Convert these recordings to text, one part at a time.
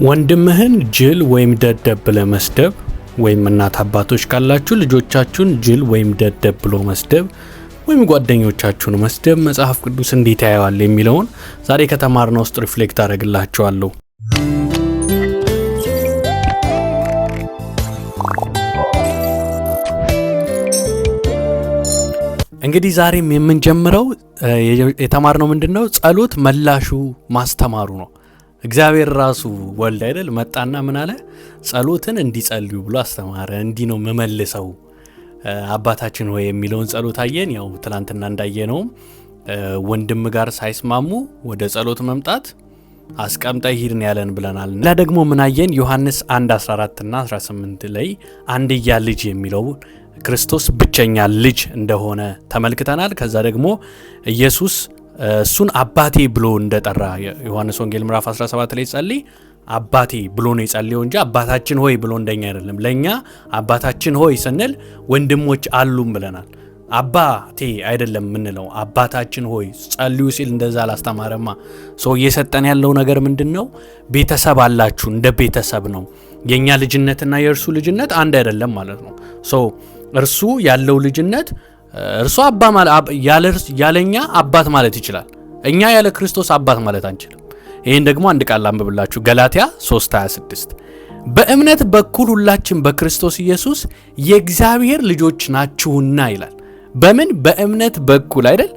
ወንድምህን ጅል ወይም ደደብ ብለህ መስደብ ወይም እናት አባቶች ካላችሁ ልጆቻችሁን ጅል ወይም ደደብ ብሎ መስደብ ወይም ጓደኞቻችሁን መስደብ መጽሐፍ ቅዱስ እንዴት ያያዋል የሚለውን ዛሬ ከተማርነው ውስጥ ሪፍሌክት አደርግላችኋለሁ። እንግዲህ ዛሬም የምንጀምረው የተማርነው ምንድነው? ጸሎት መላሹ ማስተማሩ ነው። እግዚአብሔር ራሱ ወልድ አይደል መጣና ምን አለ? ጸሎትን እንዲጸልዩ ብሎ አስተማረ። እንዲህ ነው መመልሰው አባታችን ሆይ የሚለውን ጸሎት አየን። ያው ትላንትና እንዳየነው ወንድም ጋር ሳይስማሙ ወደ ጸሎት መምጣት አስቀምጠ ሂድን ያለን ብለናል። ላ ደግሞ ምን አየን? ዮሐንስ 1:14 እና 18 ላይ አንድያ ልጅ የሚለው ክርስቶስ ብቸኛ ልጅ እንደሆነ ተመልክተናል። ከዛ ደግሞ ኢየሱስ እሱን አባቴ ብሎ እንደጠራ ዮሐንስ ወንጌል ምዕራፍ 17 ላይ ጸልይ አባቴ ብሎ ነው የጸልየው እንጂ አባታችን ሆይ ብሎ እንደኛ አይደለም። ለኛ አባታችን ሆይ ስንል ወንድሞች አሉም ብለናል። አባቴ አይደለም ምንለው፣ አባታችን ሆይ ጸልዩ ሲል እንደዛ አላስተማረማ። እየሰጠን ያለው ነገር ምንድነው? ቤተሰብ አላችሁ፣ እንደ ቤተሰብ ነው። የኛ ልጅነትና የእርሱ ልጅነት አንድ አይደለም ማለት ነው። እርሱ ያለው ልጅነት እርሱ አባ ማለት ያለኛ አባት ማለት ይችላል። እኛ ያለ ክርስቶስ አባት ማለት አንችልም። ይሄን ደግሞ አንድ ቃል አንብብላችሁ ገላትያ 3:26 በእምነት በኩል ሁላችን በክርስቶስ ኢየሱስ የእግዚአብሔር ልጆች ናችሁና ይላል። በምን? በእምነት በኩል አይደል?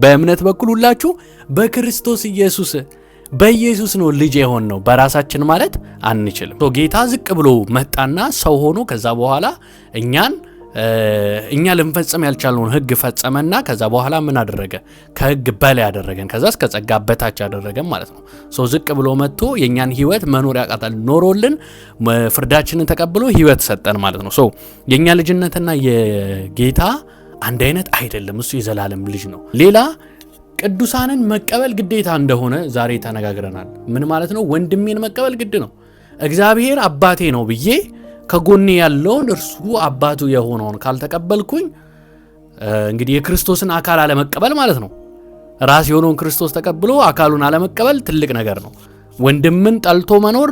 በእምነት በኩል ሁላችሁ በክርስቶስ ኢየሱስ በኢየሱስ ነው ልጅ የሆን ነው። በራሳችን ማለት አንችልም። ጌታ ዝቅ ብሎ መጣና ሰው ሆኖ ከዛ በኋላ እኛ ልንፈጽም ያልቻለውን ሕግ ፈጸመና ከዛ በኋላ ምን አደረገ? ከሕግ በላይ ያደረገን፣ ከዛ እስከ ጸጋ በታች ያደረገን ማለት ነው። ዝቅ ብሎ መጥቶ የኛን ሕይወት መኖር ያቃታል ኖሮልን ፍርዳችንን ተቀብሎ ሕይወት ሰጠን ማለት ነው። የኛ ልጅነትና የጌታ አንድ አይነት አይደለም። እሱ የዘላለም ልጅ ነው። ሌላ ቅዱሳንን መቀበል ግዴታ እንደሆነ ዛሬ ተነጋግረናል። ምን ማለት ነው? ወንድሜን መቀበል ግድ ነው። እግዚአብሔር አባቴ ነው ብዬ ከጎኔ ያለውን እርሱ አባቱ የሆነውን ካልተቀበልኩኝ እንግዲህ የክርስቶስን አካል አለመቀበል ማለት ነው። ራስ የሆነውን ክርስቶስ ተቀብሎ አካሉን አለመቀበል ትልቅ ነገር ነው። ወንድምን ጠልቶ መኖር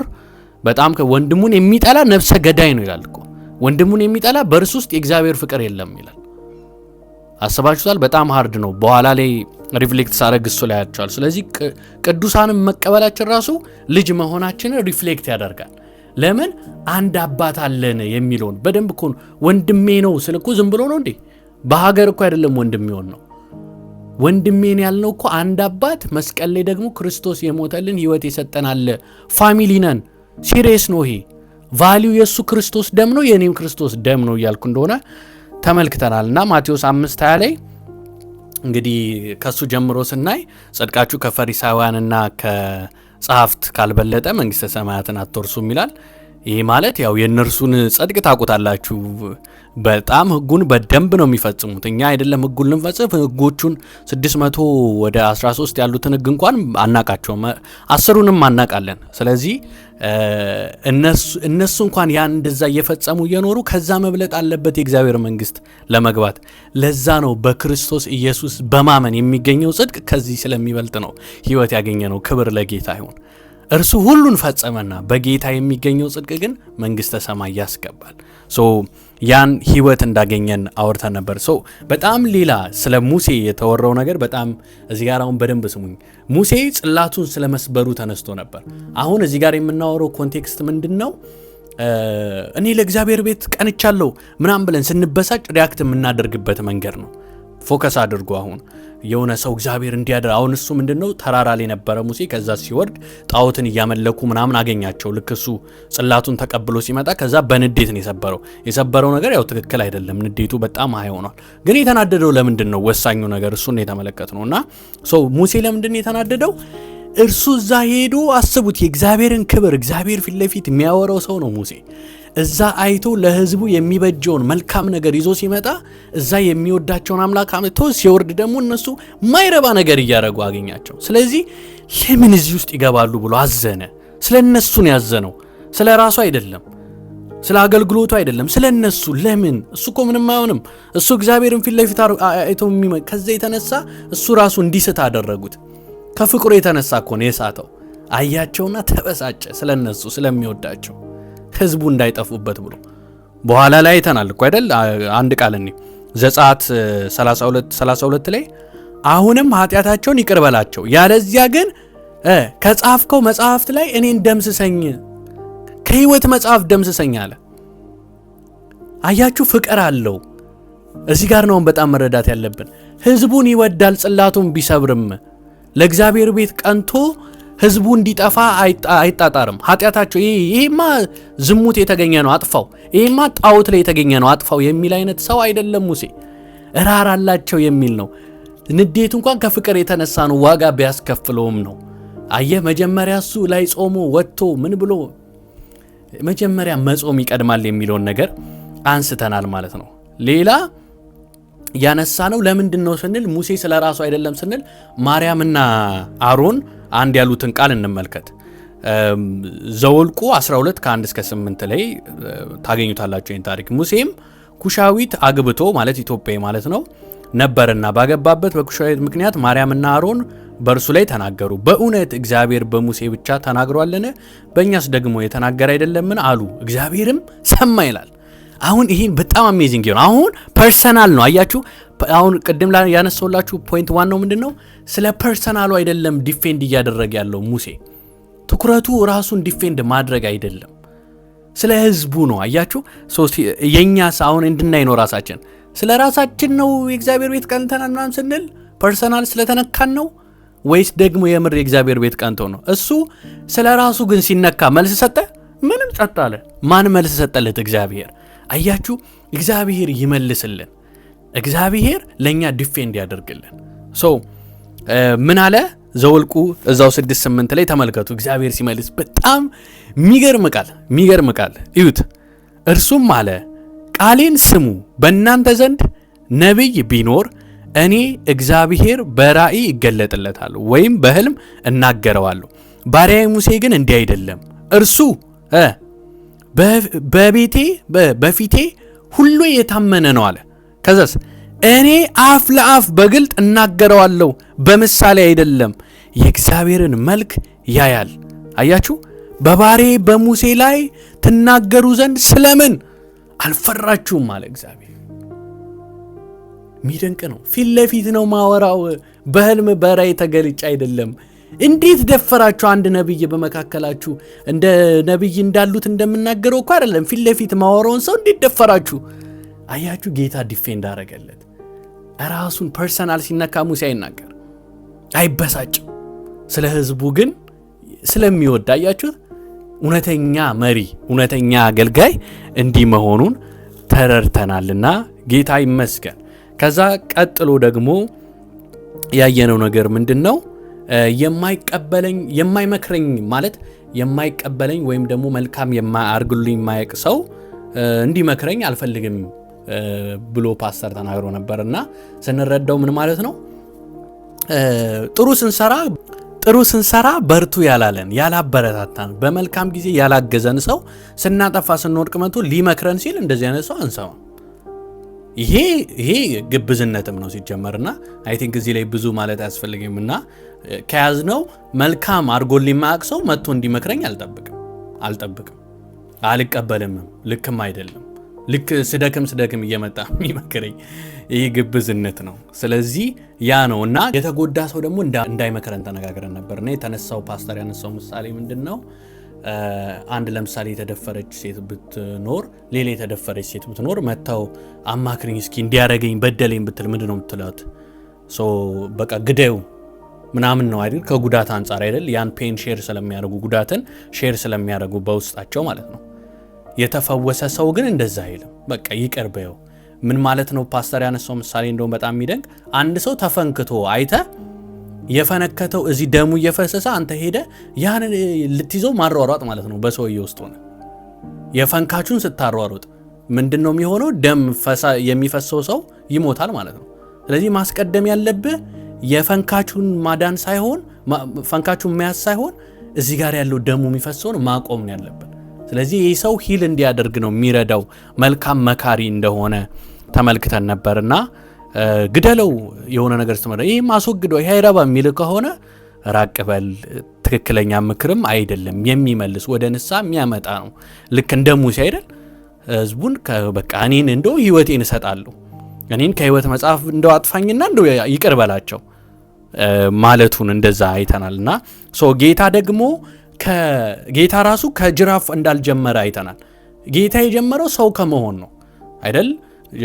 በጣም ወንድሙን የሚጠላ ነፍሰ ገዳይ ነው ይላል እኮ። ወንድሙን የሚጠላ በእርሱ ውስጥ የእግዚአብሔር ፍቅር የለም ይላል። አስባችሁታል? በጣም ሃርድ ነው። በኋላ ላይ ሪፍሌክት ሳረግ እሱ ላይ ያቻል። ስለዚህ ቅዱሳንን መቀበላችን ራሱ ልጅ መሆናችንን ሪፍሌክት ያደርጋል። ለምን? አንድ አባት አለን የሚለውን በደንብ እኮ ወንድሜ ነው ስልኩ ዝም ብሎ ነው እንዴ? በሀገር እኮ አይደለም ወንድሜ ነው። ወንድሜን ያልነው እኮ አንድ አባት፣ መስቀል ላይ ደግሞ ክርስቶስ የሞተልን ህይወት የሰጠን አለ። ፋሚሊ ነን። ሲሪየስ ነው ይሄ። ቫልዩ የሱ ክርስቶስ ደም ነው፣ የኔም ክርስቶስ ደም ነው እያልኩ እንደሆነ ተመልክተናል። እና ማቴዎስ 5:20 ላይ እንግዲህ ከሱ ጀምሮ ስናይ ጽድቃችሁ ከፈሪሳውያንና ከጸሐፍት ካልበለጠ መንግስተ ሰማያትን አትወርሱም ይላል። ይህ ማለት ያው የእነርሱን ጽድቅ ታውቁታላችሁ፣ በጣም ህጉን በደንብ ነው የሚፈጽሙት። እኛ አይደለም ህጉን ልንፈጽም፣ ህጎቹን 613 ያሉትን ህግ እንኳን አናቃቸውም፣ 10ሩንም አናቃለን። ስለዚህ እነሱ እንኳን ያን እንደዛ እየፈጸሙ እየኖሩ ከዛ መብለጥ አለበት የእግዚአብሔር መንግስት ለመግባት። ለዛ ነው በክርስቶስ ኢየሱስ በማመን የሚገኘው ጽድቅ ከዚህ ስለሚበልጥ ነው ህይወት ያገኘ ነው። ክብር ለጌታ ይሁን። እርሱ ሁሉን ፈጸመና በጌታ የሚገኘው ጽድቅ ግን መንግስተ ሰማይ ያስገባል። ያን ህይወት እንዳገኘን አውርተን ነበር። በጣም ሌላ ስለ ሙሴ የተወራው ነገር በጣም እዚህ ጋር አሁን በደንብ ስሙኝ። ሙሴ ጽላቱን ስለመስበሩ ተነስቶ ነበር። አሁን እዚህ ጋር የምናወራው ኮንቴክስት ምንድነው? እኔ ለእግዚአብሔር ቤት ቀንቻለሁ ምናምን ብለን ስንበሳጭ ሪያክት የምናደርግበት መንገድ ነው። ፎከስ አድርጎ አሁን የሆነ ሰው እግዚአብሔር እንዲያደር አሁን እሱ ምንድነው ተራራ ላይ ነበረ ሙሴ። ከዛ ሲወርድ ጣዖትን እያመለኩ ምናምን አገኛቸው። ልክ እሱ ጽላቱን ተቀብሎ ሲመጣ ከዛ በንዴት ነው የሰበረው ነገር ያው ትክክል አይደለም። ንዴቱ በጣም ሀይ ሆኗል። ግን የተናደደው ለምንድን ነው? ወሳኙ ነገር እሱን የተመለከትነው እና ሙሴ ለምንድን ነው የተናደደው? እርሱ እዛ ሄዶ አስቡት፣ የእግዚአብሔርን ክብር እግዚአብሔር ፊት ለፊት የሚያወራው ሰው ነው ሙሴ። እዛ አይቶ ለህዝቡ የሚበጀውን መልካም ነገር ይዞ ሲመጣ እዛ የሚወዳቸውን አምላክ አምጥቶ ሲወርድ ደግሞ እነሱ ማይረባ ነገር እያደረጉ አገኛቸው። ስለዚህ ለምን እዚህ ውስጥ ይገባሉ ብሎ አዘነ። ስለ እነሱ ነው ያዘነው፣ ስለ ራሱ አይደለም፣ ስለ አገልግሎቱ አይደለም፣ ስለ እነሱ። ለምን? እሱ እኮ ምንም አይሆንም። እሱ እግዚአብሔርን ፊት ለፊት አይቶ ከዛ የተነሳ እሱ ራሱ እንዲስት አደረጉት። ከፍቅሩ የተነሳ እኮ ነው የሳተው። አያቸውና ተበሳጨ፣ ስለነሱ ስለሚወዳቸው ህዝቡ እንዳይጠፉበት ብሎ። በኋላ ላይ አይተናል እኮ አይደል? አንድ ቃል እኔ ዘጸአት 32 ላይ አሁንም ኃጢአታቸውን ይቅር በላቸው፣ ያለዚያ ግን ከጻፍከው መጽሐፍት ላይ እኔን ደምስሰኝ፣ ከህይወት መጽሐፍ ደምስሰኝ አለ። አያችሁ ፍቅር አለው። እዚህ ጋር ነው በጣም መረዳት ያለብን። ህዝቡን ይወዳል ጽላቱን ቢሰብርም፣ ለእግዚአብሔር ቤት ቀንቶ ህዝቡ እንዲጠፋ አይጣጣርም። ኃጢአታቸው ይሄማ ዝሙት የተገኘ ነው አጥፋው፣ ይሄማ ጣዖት ላይ የተገኘ ነው አጥፋው የሚል አይነት ሰው አይደለም ሙሴ። እራራላቸው የሚል ነው። ንዴቱ እንኳን ከፍቅር የተነሳ ነው፣ ዋጋ ቢያስከፍለውም ነው። አየህ መጀመሪያ እሱ ላይ ጾሞ ወጥቶ ምን ብሎ መጀመሪያ መጾም ይቀድማል የሚለውን ነገር አንስተናል ማለት ነው። ሌላ ያነሳ ነው ለምንድን ነው ስንል ሙሴ ስለ ራሱ አይደለም ስንል ማርያምና አሮን አንድ ያሉትን ቃል እንመልከት። ዘወልቁ 12 ከ1 እስከ 8 ላይ ታገኙታላችሁ ይህን ታሪክ። ሙሴም ኩሻዊት አግብቶ ማለት ኢትዮጵያ ማለት ነው ነበርና ባገባበት በኩሻዊት ምክንያት ማርያምና አሮን በእርሱ ላይ ተናገሩ። በእውነት እግዚአብሔር በሙሴ ብቻ ተናግሯልን? በእኛስ ደግሞ የተናገረ አይደለምን? አሉ። እግዚአብሔርም ሰማ ይላል። አሁን ይሄን በጣም አሜዚንግ ነው። አሁን ፐርሰናል ነው። አያችሁ አሁን ቅድም ላይ ያነሳውላችሁ ፖይንት ዋን ነው ምንድነው? ስለ ፐርሰናሉ አይደለም ዲፌንድ እያደረገ ያለው ሙሴ። ትኩረቱ ራሱን ዲፌንድ ማድረግ አይደለም፣ ስለ ህዝቡ ነው። አያችሁ የኛስ አሁን እንድናይ ነው ራሳችን ስለ ራሳችን ነው የእግዚአብሔር ቤት ቀንተናል ምናምን ስንል ፐርሰናል ስለተነካን ነው ወይስ ደግሞ የምር የእግዚአብሔር ቤት ቀንቶ ነው? እሱ ስለ ራሱ ግን ሲነካ መልስ ሰጠ? ምንም ጸጥ አለ። ማን መልስ ሰጠለት? እግዚአብሔር። አያችሁ እግዚአብሔር ይመልስልን፣ እግዚአብሔር ለኛ ዲፌንድ ያደርግልን። ምን አለ ዘወልቁ እዛው 6:8 ላይ ተመልከቱ። እግዚአብሔር ሲመልስ በጣም የሚገርም ቃል እዩት። እርሱም አለ ቃሌን ስሙ፣ በእናንተ ዘንድ ነቢይ ቢኖር እኔ እግዚአብሔር በራእይ ይገለጥለታል ወይም በህልም እናገረዋለሁ። ባሪያዬ ሙሴ ግን እንዲህ አይደለም። እርሱ በፊቴ ሁሉ የታመነ ነው አለ። ከዛስ እኔ አፍ ለአፍ በግልጥ እናገረዋለሁ፣ በምሳሌ አይደለም፣ የእግዚአብሔርን መልክ ያያል። አያችሁ በባሪያዬ በሙሴ ላይ ትናገሩ ዘንድ ስለምን አልፈራችሁም አለ እግዚአብሔር። የሚደንቅ ነው። ፊት ለፊት ነው ማወራው፣ በህልም በራእይ ተገልጬ አይደለም። እንዴት ደፈራችሁ? አንድ ነብይ በመካከላችሁ እንደ ነብይ እንዳሉት እንደምናገረው እኮ አይደለም። ፊት ለፊት ማወራውን ሰው እንዴት ደፈራችሁ? አያችሁ ጌታ ዲፌንድ አደረገለት። ራሱን ፐርሰናል ሲነካ ሙሴ አይናገር፣ አይበሳጭም። ስለ ህዝቡ ግን ስለሚወድ አያችሁ እውነተኛ መሪ እውነተኛ አገልጋይ እንዲህ መሆኑን ተረድተናልና ጌታ ይመስገን። ከዛ ቀጥሎ ደግሞ ያየነው ነገር ምንድነው? የማይመክረኝ ማለት የማይቀበለኝ ወይም ደግሞ መልካም የማያርግልኝ የማያውቅ ሰው እንዲመክረኝ አልፈልግም ብሎ ፓስተር ተናግሮ ነበርና ስንረዳው ምን ማለት ነው? ጥሩ ስንሰራ በርቱ ያላለን ያላበረታታን በመልካም ጊዜ ያላገዘን ሰው ስናጠፋ ስንወድቅ መጥቶ ሊመክረን ሲል እንደዚህ አይነት ሰው አንሰማ። ይሄ ግብዝነትም ነው ሲጀመርና አይ ቲንክ እዚህ ላይ ብዙ ማለት አያስፈልግምና ከያዝነው መልካም አርጎልኝ ማያውቅ ሰው መጥቶ እንዲመክረኝ አልጠብቅም፣ አልቀበልም። ልክም አይደለም። ልክ ስደክም እየመጣ የሚመክረኝ ይሄ ግብዝነት ነው። ስለዚህ ያ ነውና የተጎዳ ሰው ደግሞ እንዳይመክረን ተነጋግረን ነበርና የተነሳው ፓስተር ያነሳው ምሳሌ ምንድነው? አንድ ለምሳሌ የተደፈረች ሴት ብትኖር ሌላ የተደፈረች ሴት ብትኖር መታው አማክሪኝ እስኪ እንዲያረገኝ በደለኝ ብትል ምንድነው የምትላት? በቃ ግደዩ ምናምን ነው አይደል? ከጉዳት አንፃር አይደል? ያን ፔን ሼር ስለሚያደርጉ ጉዳትን ሼር ስለሚያደርጉ በውስጣቸው ማለት ነው። የተፈወሰ ሰው ግን እንደዛ አይልም። በቃ ይቅር በየው። ምን ማለት ነው? ፓስተር ያነሳው ምሳሌ እንደውም በጣም የሚደንቅ አንድ ሰው ተፈንክቶ አይተ የፈነከተው እዚህ ደሙ እየፈሰሰ አንተ ሄደ ያን ልትይዘው ማሯሯጥ ማለት ነው። በሰውዬ ውስጥ ሆነ የፈንካቹን ስታሯሯጥ ምንድነው የሚሆነው? ደም የሚፈሰው ሰው ይሞታል ማለት ነው። ስለዚህ ማስቀደም ያለብህ የፈንካቹን ማዳን ሳይሆን ፈንካቹን መያዝ ሳይሆን እዚህ ጋር ያለው ደሙ የሚፈሰውን ማቆም ነው ያለብን። ስለዚህ ይህ ሰው ሂል እንዲያደርግ ነው የሚረዳው መልካም መካሪ እንደሆነ ተመልክተን ነበርና ግደለው የሆነ ነገር ስትመራ ይሄ ማስወግደው ይሄ አይረባ የሚል ከሆነ ራቅ በል ትክክለኛ ምክርም አይደለም የሚመልስ ወደ ንስሐ የሚያመጣ ነው። ልክ እንደ ሙሴ አይደል ህዝቡን በቃ እኔን እንደው ህይወቴን እሰጣለሁ እኔን ከህይወት መጽሐፍ እንደው አጥፋኝና እንደው ይቅር በላቸው ማለቱን እንደዛ አይተናልና ጌታ ደግሞ ጌታ ራሱ ከጅራፍ እንዳልጀመረ አይተናል። ጌታ የጀመረው ሰው ከመሆን ነው አይደል?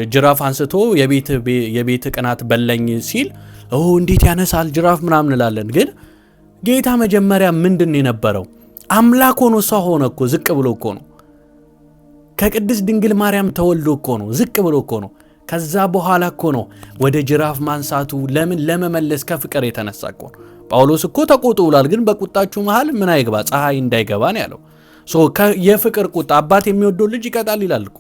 ጅራፍ አንስቶ የቤት ቅናት በለኝ ሲል እንዴት ያነሳል ጅራፍ ምናምን እንላለን። ግን ጌታ መጀመሪያ ምንድን የነበረው አምላክ ሆኖ ሰው ሆነ እኮ ዝቅ ብሎ እኮ ነው። ከቅድስት ድንግል ማርያም ተወልዶ እኮ ነው ዝቅ ብሎ እኮ ነው። ከዛ በኋላ እኮ ነው ወደ ጅራፍ ማንሳቱ ለመመለስ ከፍቅር የተነሳ እኮ ነው። ጳውሎስ እኮ ተቆጡ ብሏል። ግን በቁጣችሁ መሃል ምን አይግባ ፀሐይ እንዳይገባ ነው ያለው። የፍቅር ቁጣ አባት የሚወደው ልጅ ይቀጣል ይላል እኮ።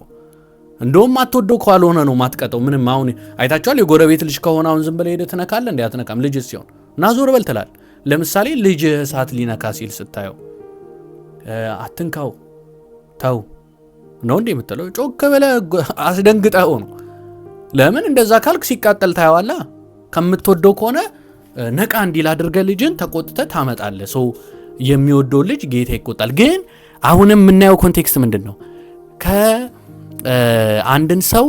እንደውም አትወደው ካልሆነ ነው ማትቀጠው። ምንም አሁን አይታችኋል። የጎረቤት ልጅ ከሆነ አሁን ዝም ብለህ ሄደህ ትነካለህ እንዴ? አትነካም። ልጅ ሲሆን እና ዞር በል ትላል። ለምሳሌ ልጅ እሳት ሊነካ ሲል ስታየው አትንካው ተው ነው እንዴ የምትለው? ጮክ ብለህ አስደንግጠው ነው። ለምን እንደዛ ካልክ ሲቃጠል ታየዋላ። ከምትወደው ከሆነ ነቃ እንዲል አድርገህ ልጅን ተቆጥተህ ታመጣለህ። የሚወደው ልጅ ጌታ ይቆጣል። ግን አሁንም የምናየው ኮንቴክስት ምንድን ነው? አንድን ሰው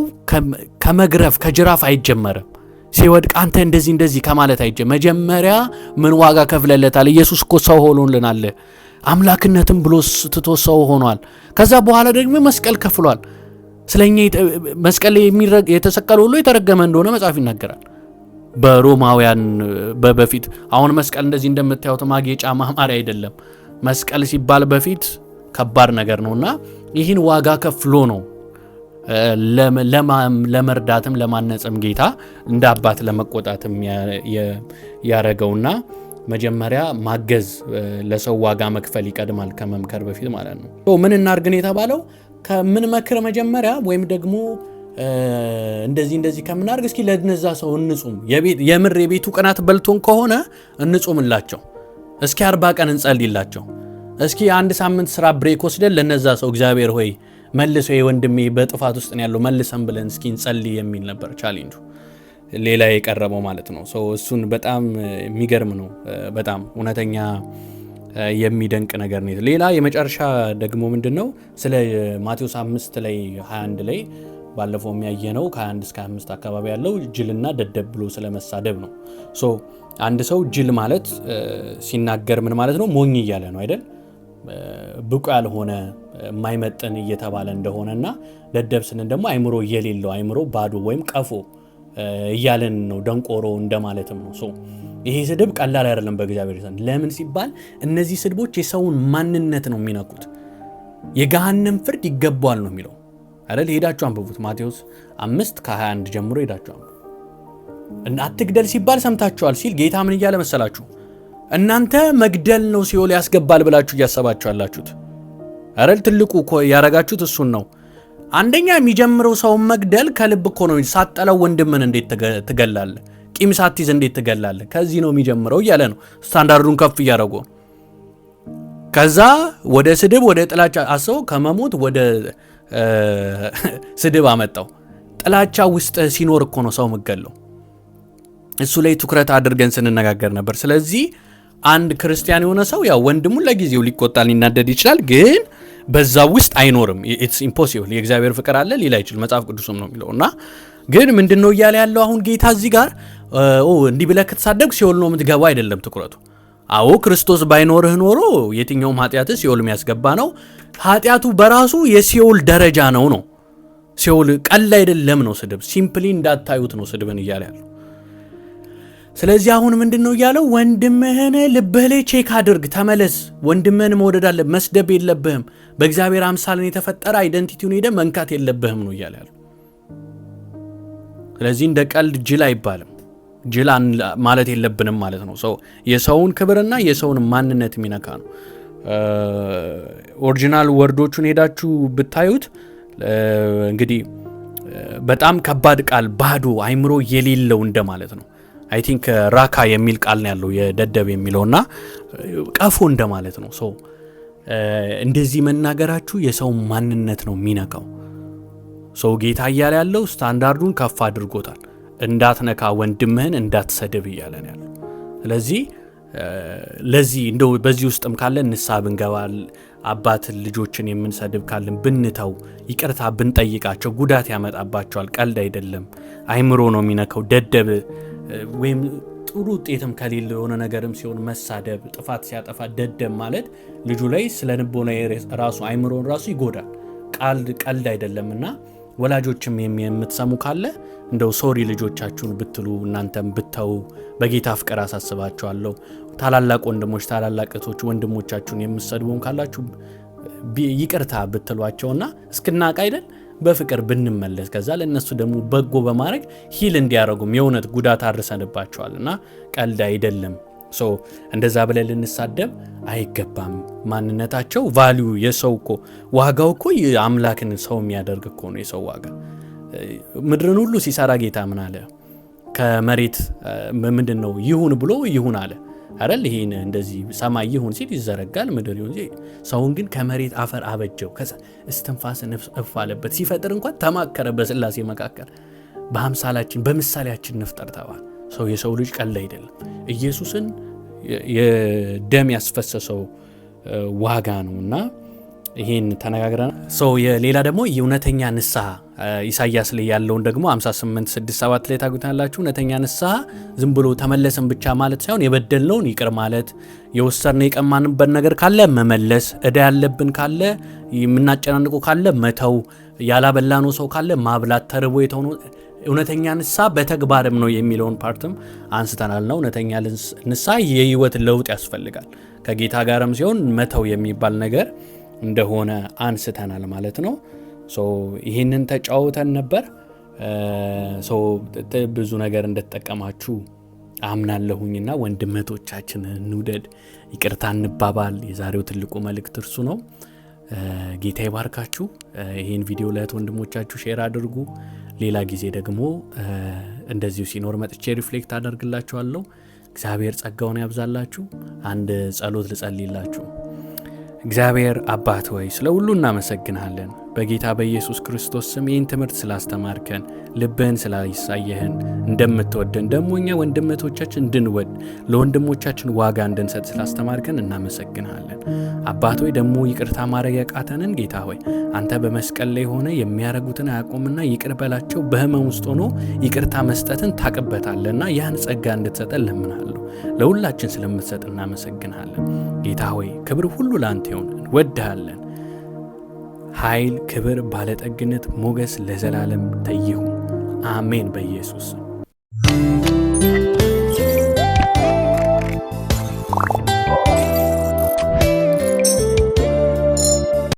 ከመግረፍ ከጅራፍ አይጀመርም። ሲወድቅ አንተ እንደዚህ ከማለት አይጀመርም። መጀመሪያ ምን ዋጋ ከፍለለታል? ኢየሱስ እኮ ሰው ሆኖልናል። አምላክነትም ብሎ ትቶ ሰው ሆኗል። ከዛ በኋላ ደግሞ መስቀል ከፍሏል። ስለኛ መስቀል የተሰቀለው ሁሉ የተረገመ እንደሆነ መጽሐፍ ይናገራል። በሮማውያን በፊት አሁን መስቀል እንደዚህ እንደምታዩት ማጌጫ ማማሪያ አይደለም። መስቀል ሲባል በፊት ከባድ ነገር ነውና ይህን ዋጋ ከፍሎ ነው ለመርዳትም ለማነጽም ጌታ እንደ አባት ለመቆጣትም ያረገውና መጀመሪያ ማገዝ ለሰው ዋጋ መክፈል ይቀድማል ከመምከር በፊት ማለት ነው። ምን እናርግን የተባለው ከምን መክር መጀመሪያ ወይም ደግሞ እንደዚህ ከምናርግ እስኪ ለነዛ ሰው እንጹም። የምር የቤቱ ቅናት በልቶን ከሆነ እንጹምላቸው። እስኪ 40 ቀን እንጸልይላቸው። እስኪ አንድ ሳምንት ስራ ብሬክ ወስደን ለነዛ ሰው እግዚአብሔር ሆይ መልሶ የወንድሜ በጥፋት ውስጥ ነው ያለው መልሰን ብለን እስኪ እንጸልይ የሚል ነበር ቻሌንጁ ሌላ የቀረበው ማለት ነው። እሱን በጣም የሚገርም ነው። በጣም እውነተኛ የሚደንቅ ነገር ነው። ሌላ የመጨረሻ ደግሞ ምንድነው ስለ ማቴዎስ 5 ላይ 21 ላይ ባለፈው የሚያየነው ከ21 እስከ 25 አካባቢ ያለው ጅልና ደደብ ብሎ ስለመሳደብ ነው። አንድ ሰው ጅል ማለት ሲናገር ምን ማለት ነው? ሞኝ እያለ ነው አይደል? ብቁ ያልሆነ የማይመጥን እየተባለ እንደሆነና ደደብ ስንን ደግሞ አይምሮ የሌለው አይምሮ ባዶ ወይም ቀፎ እያለን ነው። ደንቆሮ እንደማለትም ነው። ይሄ ስድብ ቀላል አይደለም በእግዚአብሔር ዘንድ። ለምን ሲባል እነዚህ ስድቦች የሰውን ማንነት ነው የሚነኩት። የገሃነም ፍርድ ይገባዋል ነው የሚለው አይደል? ሄዳችሁ አንብቡት። ማቴዎስ 5 ከ21 ጀምሮ ሄዳችሁ አንብቡ። አትግደል ሲባል ሰምታችኋል ሲል ጌታ ምን እያለ መሰላችሁ? እናንተ መግደል ነው ሲኦል ያስገባል ብላችሁ እያሰባችሁ ያላችሁት አይደል? ትልቁ እኮ ያረጋችሁት እሱን ነው። አንደኛ የሚጀምረው ሰውን መግደል ከልብ እኮ ነው። ሳጠለው ወንድምን እንዴት ትገላለህ? ቂም ሳትይዝ እንዴት ትገላለህ? ከዚህ ነው የሚጀምረው እያለ ነው። ስታንዳርዱን ከፍ እያደረጉ ከዛ ወደ ስድብ ወደ ጥላቻ አሰው ከመሞት ወደ ስድብ አመጣው። ጥላቻ ውስጥ ሲኖር እኮ ነው ሰው መገለው። እሱ ላይ ትኩረት አድርገን ስንነጋገር ነበር። ስለዚህ አንድ ክርስቲያን የሆነ ሰው ያው ወንድሙን ለጊዜው ሊቆጣ ሊናደድ ይችላል፣ ግን በዛ ውስጥ አይኖርም። ኢትስ ኢምፖሲብል። የእግዚአብሔር ፍቅር አለ ሊል አይችል። መጽሐፍ ቅዱስም ነው የሚለውና ግን ምንድነው እያለ ያለው አሁን ጌታ እዚህ ጋር እንዲህ ብለህ ከተሳደብክ ሲኦል ነው የምትገባው አይደለም ትኩረቱ። አዎ ክርስቶስ ባይኖርህ ኖሮ የትኛውም ኃጢአትህ ሲኦል የሚያስገባ ነው። ኃጢአቱ በራሱ የሲኦል ደረጃ ነው። ሲኦል ቀል አይደለም ነው ስድብ። ሲምፕሊ እንዳታዩት ነው ስድብን እያለ ያለው። ስለዚህ አሁን ምንድነው ያለው? ወንድምህን ልብህ ላይ ቼክ አድርግ፣ ተመለስ። ወንድምህን መውደድ አለ፣ መስደብ የለብህም። በእግዚአብሔር አምሳልን የተፈጠረ አይደንቲቲውን ሄደ መንካት የለብህም ነው እያለ ያለው። ስለዚህ እንደ ቀልድ ጅል አይባልም። ጅል ማለት የለብንም ማለት ነው። የሰውን ክብርና የሰውን ማንነት የሚነካ ነው። ኦሪጂናል ወርዶቹን ሄዳችሁ ብታዩት እንግዲህ በጣም ከባድ ቃል፣ ባዶ አይምሮ የሌለው እንደማለት ነው። አይ ቲንክ ራካ የሚል ቃል ነው ያለው የደደብ የሚለውና ቀፎ እንደማለት ነው። እንደዚህ መናገራችሁ የሰው ማንነት ነው የሚነካው። ጌታ እያለ ያለው ስታንዳርዱን ከፍ አድርጎታል። እንዳትነካ ወንድምህን እንዳትሰድብ እያለ ነው ያለው። ስለዚህ ለዚህ እንደው በዚህ ውስጥም ካለ ንስሐ ብንገባል አባት ልጆችን የምንሰድብ ካለን ብንተው ይቅርታ ብንጠይቃቸው ጉዳት ያመጣባቸዋል። ቀልድ አይደለም። አይምሮ ነው የሚነካው። ደደብ ወይም ጥሩ ውጤትም ከሌለ የሆነ ነገርም ሲሆን መሳደብ፣ ጥፋት ሲያጠፋ ደደብ ማለት ልጁ ላይ ስለ ልቦና ራሱ አይምሮን ራሱ ይጎዳል። ቀልድ አይደለምና ወላጆችም የምትሰሙ ካለ እንደው ሶሪ ልጆቻችሁን ብትሉ እናንተም ብተው በጌታ ፍቅር አሳስባችኋለሁ። ታላላቅ ወንድሞች ታላላቅ እህቶች ወንድሞቻችሁን የምትሰድቡም ካላችሁ ይቅርታ ብትሏቸውና እስክናቅ አይደል በፍቅር ብንመለስ ከዛ ለነሱ ደግሞ በጎ በማድረግ ሂል እንዲያረጉም የእውነት ጉዳት አድርሰንባቸዋልና ቀልድ አይደለም። እንደዛ ብለን ልንሳደብ አይገባም። ማንነታቸው ቫልዩ የሰው እኮ ዋጋው እኮ አምላክን ሰው የሚያደርግ እኮ ነው የሰው ዋጋ። ምድርን ሁሉ ሲሰራ ጌታ ምን አለ? ከመሬት ምንድነው ይሁን ብሎ ይሁን አለ አይደል? ይሄን እንደዚህ ሰማይ ይሁን ሲል ይዘረጋል፣ ምድር ይሁን ሲል ሰውን ግን ከመሬት አፈር አበጀው፣ እስትንፋስን እፍ አለበት። ሲፈጥር እንኳን ተማከረ በስላሴ መካከል በአምሳላችን በምሳሌያችን እንፍጠር ተባለ። የሰው ልጅ ቀልድ አይደለም። ኢየሱስን የደም ያስፈሰሰው ዋጋ ነውና ይሄን ተነጋግረን ሌላ ደግሞ የእውነተኛ ንስሐ ኢሳይያስ ላይ ያለውን ደግሞ 58:6-7 ላይ ታጉታላችሁ። እውነተኛ ንስሐ ዝም ብሎ ተመለሰን ብቻ ማለት ሳይሆን የበደልነውን ይቅር ማለት፣ የወሰድነው የቀማንበት ነገር ካለ መመለስ፣ እዳ ያለብን ካለ የምናጨናንቁ ካለ መተው፣ ያላበላነው ሰው ካለ ማብላት፣ ተርቦ የተሆነ እውነተኛ ንስሐ በተግባርም ነው የሚለውን ፓርትም አንስተናል ነው። እውነተኛ ንስሐ የህይወት ለውጥ ያስፈልጋል። ከጌታ ጋርም ሲሆን መተው የሚባል ነገር እንደሆነ አንስተናል ማለት ነው። ይህንን ተጫውተን ነበር። ብዙ ነገር እንደተጠቀማችሁ አምናለሁኝና ወንድመቶቻችንን እንውደድ፣ ይቅርታ እንባባል። የዛሬው ትልቁ መልእክት እርሱ ነው። ጌታ ይባርካችሁ። ይህን ቪዲዮ ለእህት ወንድሞቻችሁ ሼር አድርጉ። ሌላ ጊዜ ደግሞ እንደዚሁ ሲኖር መጥቼ ሪፍሌክት አደርግላችኋለሁ። እግዚአብሔር ጸጋውን ያብዛላችሁ። አንድ ጸሎት ልጸልይላችሁ። እግዚአብሔር አባት ሆይ ስለ ሁሉ እናመሰግንሃለን። በጌታ በኢየሱስ ክርስቶስ ስም ይህን ትምህርት ስላስተማርከን፣ ልብህን ስላሳየህን፣ እንደምትወደን ደግሞ እኛ ወንድሞቻችን እንድንወድ ለወንድሞቻችን ዋጋ እንድንሰጥ ስላስተማርከን እናመሰግንሃለን። አባት ሆይ ደግሞ ይቅርታ ማድረግ ያቃተንን ጌታ ሆይ አንተ በመስቀል ላይ ሆነ የሚያረጉትን አያቆምና ይቅር በላቸው በህመም ውስጥ ሆኖ ይቅርታ መስጠትን ታቅበታለና ያን ጸጋ እንድትሰጠን ለምንሃለሁ። ለሁላችን ስለምትሰጥ እናመሰግንሃለን። ጌታ ሆይ ክብር ሁሉ ለአንተ ይሁን። እንወድሃለን። ኃይል፣ ክብር፣ ባለጠግነት፣ ሞገስ ለዘላለም ይሁን። አሜን። በኢየሱስ